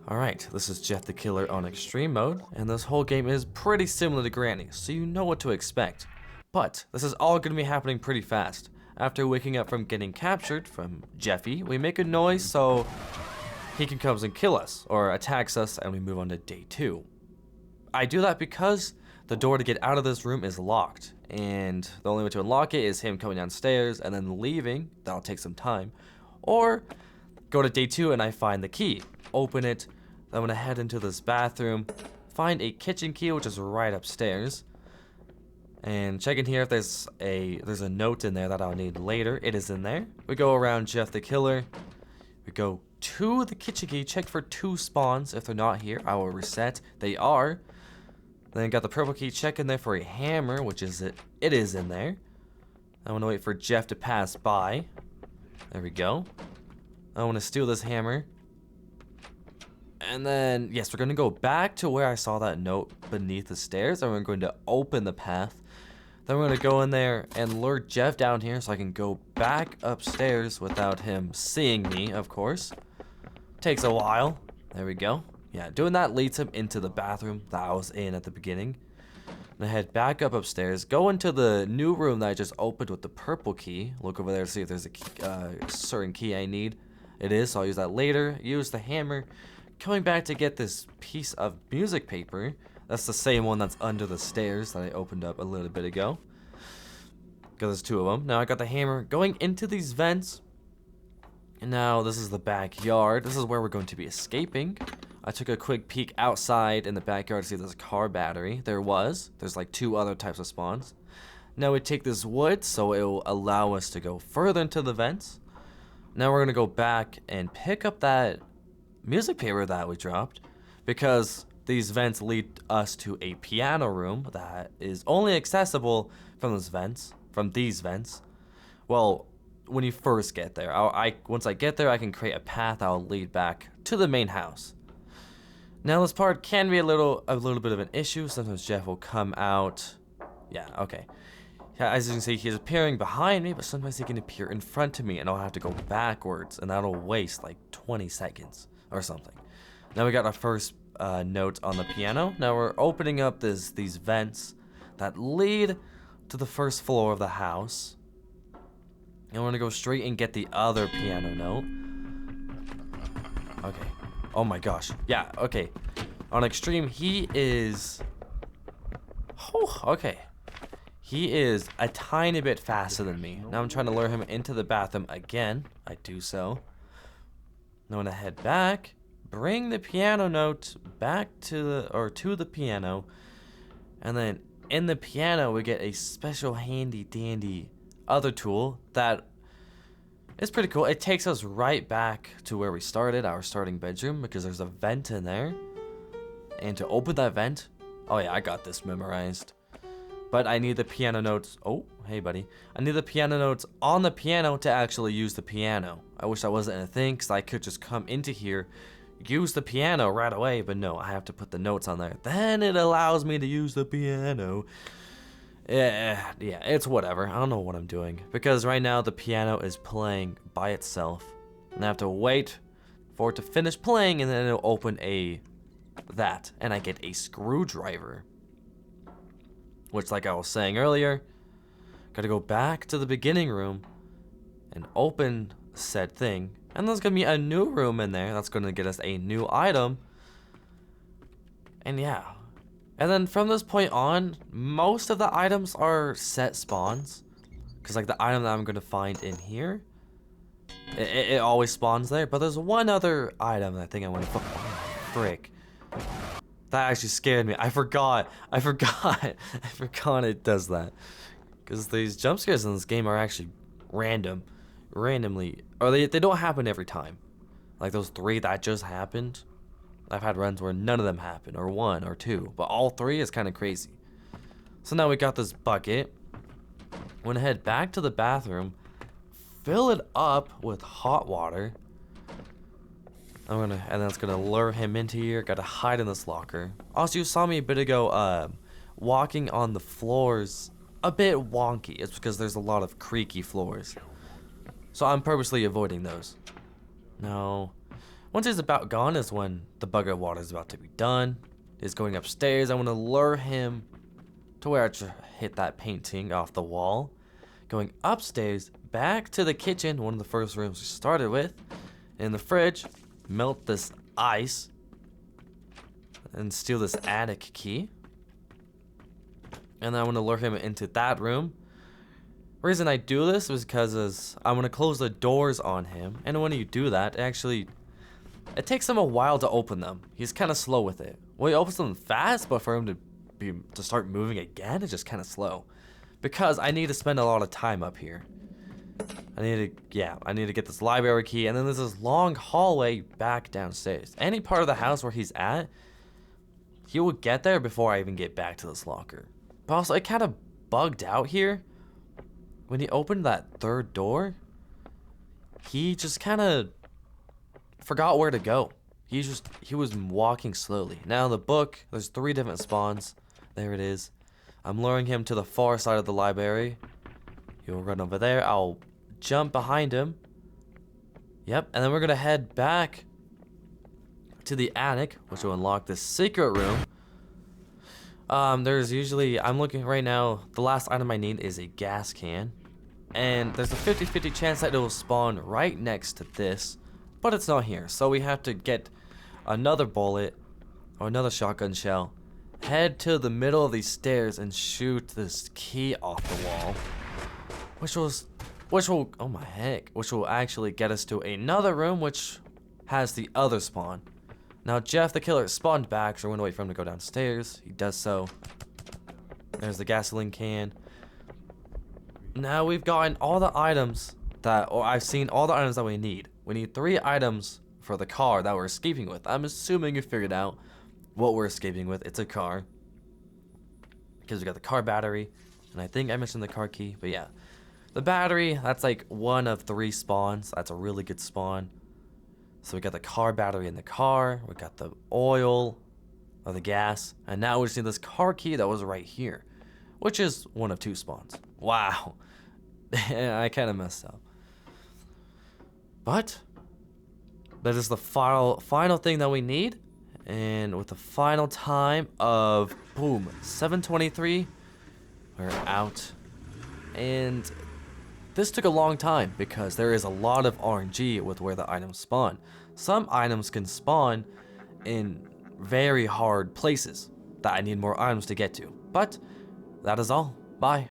Alright, this is Jeff the Killer on extreme mode, and this whole game is pretty similar to Granny, so you know what to expect. But this is all going to be happening pretty fast. After waking up from getting captured from Jeffy, we make a noise so he can come and kill us, or attacks us, and we move on to day 2. I do that because the door to get out of this room is locked, and the only way to unlock it is him coming downstairs and then leaving. That'll take some time. Or go to day 2 and I find the key. Open it, then I'm gonna head into this bathroom, find a kitchen key which is right upstairs, and check in here if there's a note in there that I'll need later. It is in there. We go around Jeff the Killer, we go to the kitchen key, check for 2 spawns. If they're not here, I will reset. They are. Then got the purple key, check in there for a hammer, which is it is in there. I want to wait for Jeff to pass by. There we go. I want to steal this hammer. And then, yes, we're going to go back to where I saw that note beneath the stairs, and we're going to open the path. Then we're going to go in there and lure Jeff down here so I can go back upstairs without him seeing me, of course. Takes a while. There we go. Yeah, doing that leads him into the bathroom that I was in at the beginning. And I head back up upstairs, go into the new room that I just opened with the purple key. Look over there to see if there's a certain key I need. It is, so I'll use that later. Use the hammer. Coming back to get this piece of music paper. That's the same one that's under the stairs that I opened up a little bit ago. Because there's 2 of them. Now I got the hammer going into these vents. And now this is the backyard. This is where we're going to be escaping. I took a quick peek outside in the backyard to see if there's a car battery. There's like 2 other types of spawns. Now we take this wood, so it will allow us to go further into the vents. Now we're going to go back and pick up that music paper that we dropped, because these vents lead us to a piano room that is only accessible from these vents. Well, when you first get there. Once I get there, I can create a path that will lead back to the main house. Now this part can be a little bit of an issue. Sometimes Jeff will come out. Yeah, okay. Yeah, as you can see, he's appearing behind me, but sometimes he can appear in front of me, and I'll have to go backwards, and that'll waste like 20 seconds or something. Now we got our first note on the piano. Now we're opening up these vents that lead to the first floor of the house. And we're gonna go straight and get the other piano note. Okay. Oh my gosh. Yeah, okay. On extreme, he is... Oh, okay. He is a tiny bit faster than me. Now I'm trying to lure him into the bathroom again. I do so. Now I'm gonna head back, bring the piano note back to the piano, and then in the piano we get a special handy dandy other tool that is pretty cool. It takes us right back to where we started, our starting bedroom, because there's a vent in there. And to open that vent, oh yeah, I got this memorized. But I need the piano notes. Oh, hey buddy. I need the piano notes on the piano to actually use the piano. I wish that wasn't a thing, because I could just come into here, use the piano right away, but no, I have to put the notes on there. Then it allows me to use the piano. Yeah, it's whatever. I don't know what I'm doing, because right now the piano is playing by itself, and I have to wait for it to finish playing, and then it'll open that, and I get a screwdriver. Which, like I was saying earlier, gotta go back to the beginning room and open said thing. And there's gonna be a new room in there that's gonna get us a new item. And yeah. And then from this point on, most of the items are set spawns. Because like the item that I'm gonna find in here, it always spawns there. But there's one other item that I think I wanna find. Oh, frick. That actually scared me. I forgot it does that. Because these jump scares in this game are actually randomly, or they don't happen every time. Like those 3 that just happened. I've had runs where none of them happen, or 1 or 2, but all 3 is kind of crazy. So now we got this bucket. I'm gonna head back to the bathroom, fill it up with hot water. And that's gonna lure him into here. Gotta hide in this locker. Also, you saw me a bit ago walking on the floors a bit wonky. It's because there's a lot of creaky floors, so I'm purposely avoiding those. No, Once he's about gone is when the bucket of water is about to be done. He's going upstairs. I want to lure him to where I just hit that painting off the wall. Going upstairs, back to the kitchen, one of the first rooms we started with. In the fridge, melt this ice. And steal this attic key. And then I want to lure him into that room. Reason I do this was because I want to close the doors on him. And when you do that, it takes him a while to open them. He's kind of slow with it. Well, he opens them fast, but for him to start moving again, it's just kind of slow. Because I need to spend a lot of time up here. I need to get this library key, and then there's this long hallway back downstairs. Any part of the house where he's at, he will get there before I even get back to this locker. But also, it kind of bugged out here. When he opened that third door, he just kind of forgot where to go. He was walking slowly. Now in the book, there's 3 different spawns. There it is. I'm luring him to the far side of the library. He'll run over there. I'll jump behind him. Yep, and then we're gonna head back to the attic, which will unlock this secret room. I'm looking right now, the last item I need is a gas can. And there's a 50-50 chance that it will spawn right next to this, but it's not here. So we have to get another bullet or another shotgun shell, head to the middle of these stairs and shoot this key off the wall, which will actually get us to another room which has the other spawn. Now Jeff the killer spawned back, so we're gonna wait for him to go downstairs. He does so. There's the gasoline can. Now we've gotten all the items I've seen all the items that we need. We need 3 items for the car that we're escaping with. I'm assuming you figured out what we're escaping with. It's a car. Because we got the car battery. And I think I mentioned the car key, but yeah. The battery, that's like 1 of 3 spawns. That's a really good spawn. So we got the car battery in the car. We got the oil or the gas. And now we just need this car key that was right here, which is 1 of 2 spawns. Wow. I kind of messed up. But that is the final thing that we need. And with the final time of, boom, 7:23, we're out. And this took a long time because there is a lot of RNG with where the items spawn. Some items can spawn in very hard places that I need more items to get to. But that is all. Bye.